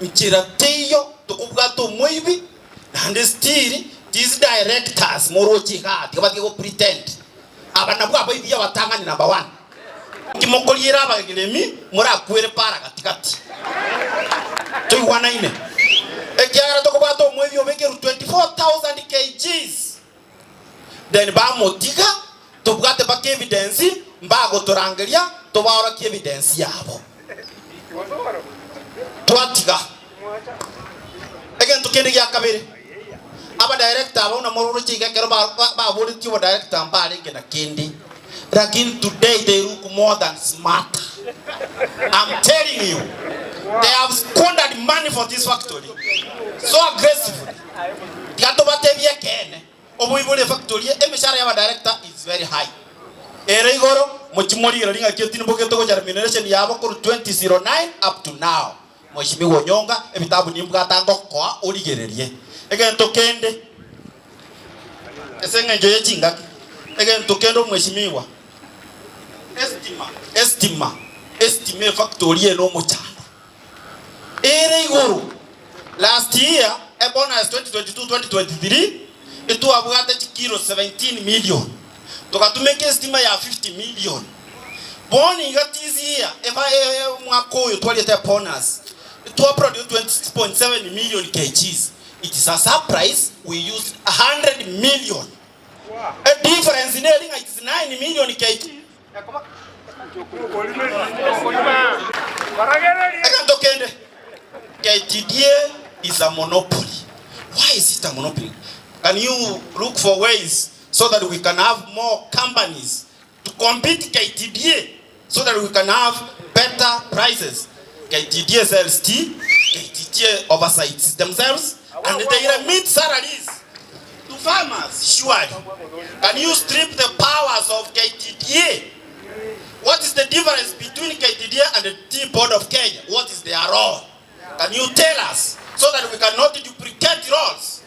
Mchira teyo tukubugato mwibi and still these directors morochi ka tibati go pretend abana bwa bibi batanga ni number 1 kimokoliera abagiremi mura kwere para katikati tuwana ine ekyara tukubugato mwibi obekeru 24,000 kgs then ba motika tubugate ba evidence mbago turangeria tubara ki evidence yabo twatiga again tukende ya kabiri aba director abona mororo chiga kero ba bodi tiwo director mbale ngena kindi lakini today they look more than smart. I'm telling you, they have squandered money for this factory so aggressively. Gato batevye kene obuyibole factory emishara ya director is very high. Ere igoro mochimori ringa kitini boketo go remuneration yabo ko 2009 up to now. Mheshimiwa Nyonga ebitabu nimbuga tango kwa oligererie again tokende esenga njoye chinga again tokendo mheshimiwa estimate factory eno mochano ere igoro last year a bonus 2022-2023 itu abugate kilo 17 million tukatumeke estima ya 50 million boni ngatizia eva mwako yo twaleta bonus to produce 20.7 million kgs. It is a surprise we used 100 million. Wow. A difference in adding it is 9 million kgs. Ktda is a monopoly. Why is it a monopoly? Can you look for ways so that we can have more companies to compete Ktda so that we can have better prices? Ktda sells tea, Ktda oversights themselves, and they remit salaries to farmers. Surely, can you strip the powers of Ktda? What is the difference between Ktda and the Tea Board of Kenya? What is their role? Can you tell us so that we cannot duplicate roles?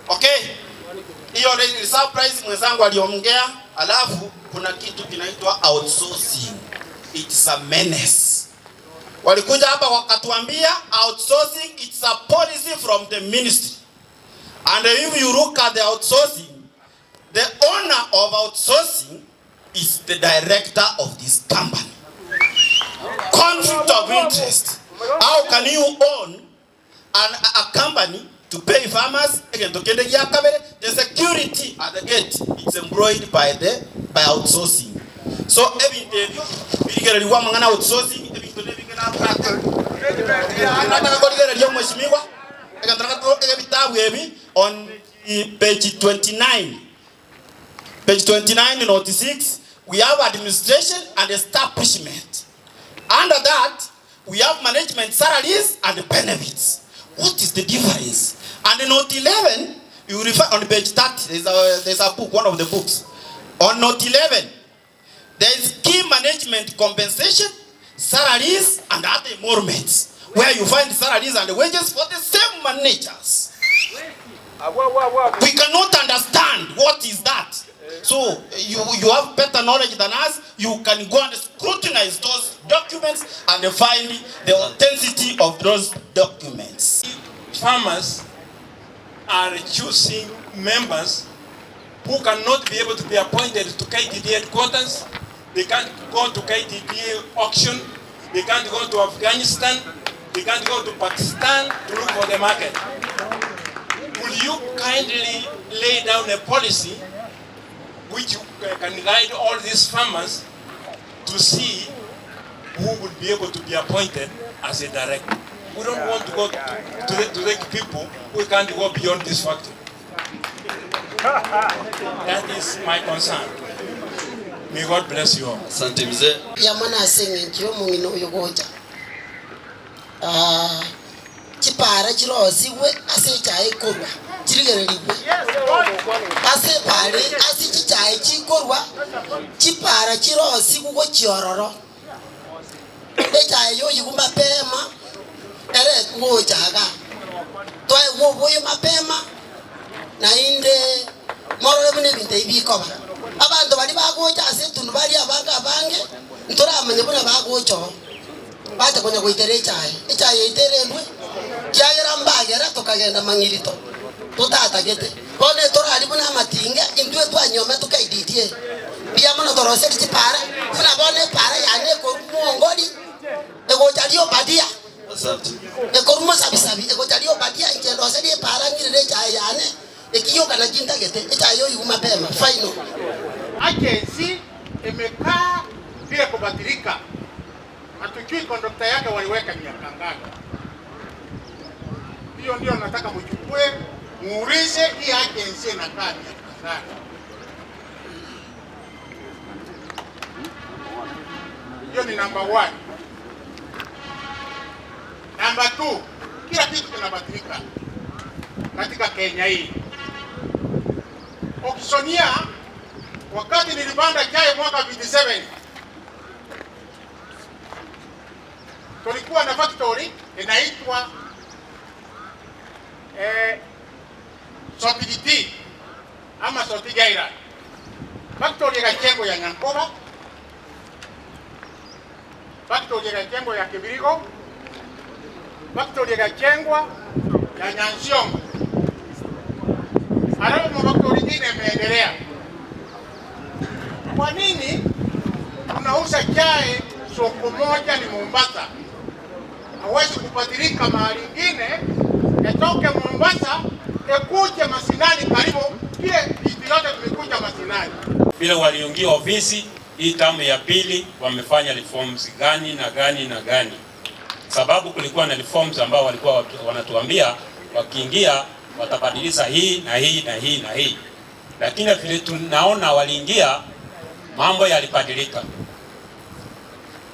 Okay? Hiyo ni surprise mwenzangu aliongea, alafu kuna kitu kinaitwa outsourcing. It's a menace. Walikuja hapa wakatuambia outsourcing, it's a policy from the ministry. And if you look at the outsourcing, the owner of outsourcing is the director of this company. Conflict of interest. How can you own a company to pay farmers? The security at the gate is employed by outsourcing. So every day we get a woman outsourcing. On page 29, note 6, we have administration and establishment. Under that, we have management salaries and benefits. What is the difference? And in note 11, you refer on page 30. There's a book, one of the books. On note 11, there is key management compensation, salaries, and other emoluments, where you find salaries and wages for the same managers. We cannot understand what is that. So you have better knowledge than us. You can go and scrutinize those documents and find the authenticity of those documents. Farmers are choosing members who cannot be able to be appointed to Ktda headquarters. They can't go to Ktda auction. They can't go to Afghanistan. They can't go to Pakistan to look for the market. Will you kindly lay down a policy which can guide all these farmers to see who will be able to be appointed as a director? We don't want to go to the people who can't go beyond this factor. That is my concern. May God bless you all. Asante mzee. Yamana sengi kyo mungino yogoja. Chipara chiro siwe ase chai korwa. Chirigererigwe. Ase pare ase chichai chikorwa. Chipara chiro siwe chiororo. Chai yo yigumba pema. Ere kuo chaga. Toa wo yo mapema. Na inde moro bune binte ibikoba. Abantu bali bagocha ase tundu bali abanga abange ntora amanye buna bagocho baje konya goitere chai itere ndwe kiagera mbagera tukagenda mangirito tutatagete kone toraribu na matinga indwe twanyome tukaididie bia mono torose kipara kuna bone para yane ko muongori ego jalio badia asante ego rumo sabisabi ego jalio badia ingendo sedi para ngire cha yane ekiyo kana jinta gete echayo yuma pema final agency imekaa bila kubadilika. Hatujui kondokta yake waliweka miaka ngapi. Hiyo ndio nataka mchukue muulize hii agency inakaa miaka ngapi. Hiyo ni number 1. Number 2, kila kitu kinabadilika katika Kenya hii. Okisonia wakati nilipanda chai mwaka 27 tulikuwa na factory inaitwa Sabina ama Sabina. Factory ya Chege ya Nyanamira, factory ya Chege ya Kibirigo, factory ya Chege ya Nyansiongo. Halafu factory nyingine imeendelea. Kwa nini tunauza chai soko moja ni Mombasa? Hawezi kubadilika mahali ingine, yatoke Mombasa ekuje Masinani karibu kile vitu yote tumekuja Masinani. Vile waliingia ofisi hii tamu ya pili wamefanya reforms gani na gani na gani? Sababu kulikuwa na reforms ambao walikuwa wanatuambia wakiingia watabadilisha hii na hii na hii na hii. Lakini vile tunaona waliingia mambo yalibadilika.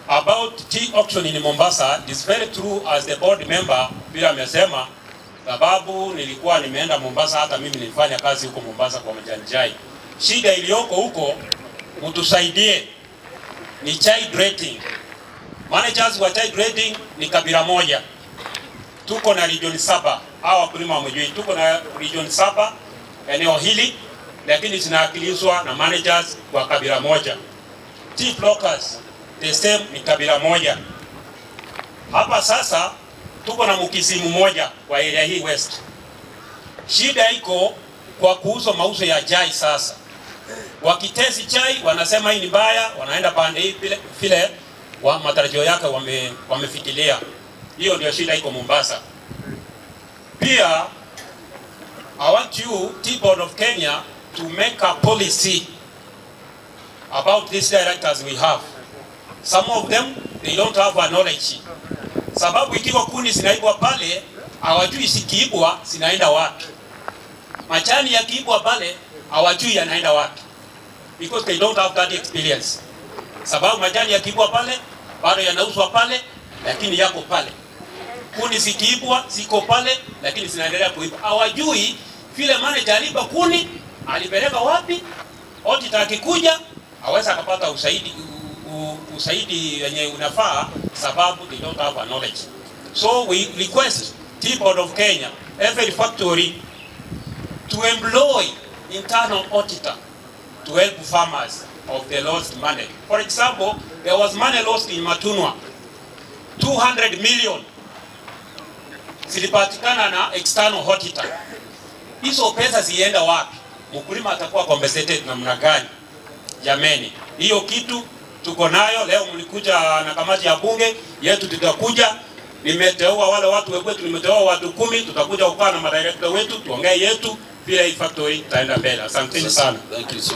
About tea auction in Mombasa, it is very true as the board member bila amesema, sababu nilikuwa nimeenda Mombasa, hata mimi nilifanya kazi huko Mombasa kwa majani chai. Shida iliyoko huko mtusaidie ni chai trading. Managers wa chai trading ni kabila moja. Tuko na region 7, hawa wakulima wamejui tuko na region 7 eneo hili, lakini zinawakilishwa na managers wa kabila moja. Tea brokers the same ni kabila moja. Hapa sasa tuko na mkisimu moja kwa area hii west. Shida iko kwa kuuza mauzo ya chai sasa. Wakitezi chai wanasema hii ni mbaya, wanaenda pande hii vile wa matarajio yake wamefikiria. Hiyo ndio shida iko Mombasa. Pia I want you, Tea Board of Kenya, to make a policy about these directors we have. Some of them, they don't have a knowledge. Sababu ikiwa kuni zinaibwa pale, hawajui sikiibwa zinaenda wapi. Machani yakiibwa pale, hawajui yanaenda wapi. Because they don't have that experience. Sababu majani yakiibwa pale, bado yanauzwa pale, lakini yako pale. Kuni zikiibwa ziko pale, lakini zinaendelea kuibwa. Hawajui vile manager aliba kuni, alipeleka wapi, auditor akikuja, hawezi akapata usaidi yenye unafaa, sababu they don't have a knowledge. So we request Tea Board of Kenya, every factory to employ internal auditor to help farmers of the lost money. For example, there was money lost in Matunwa, 200 million zilipatikana na external auditor. Hizo pesa zienda wapi? Mkulima atakuwa compensated namna gani? Jameni, hiyo kitu tuko nayo. Leo mlikuja na kamati ya bunge yetu, tutakuja, nimeteua wale watu wetu, nimeteua watu 10, tutakuja kukaa na madirector wetu tuongee yetu vile hii factory itaenda mbele. Asanteni sana. Thank you.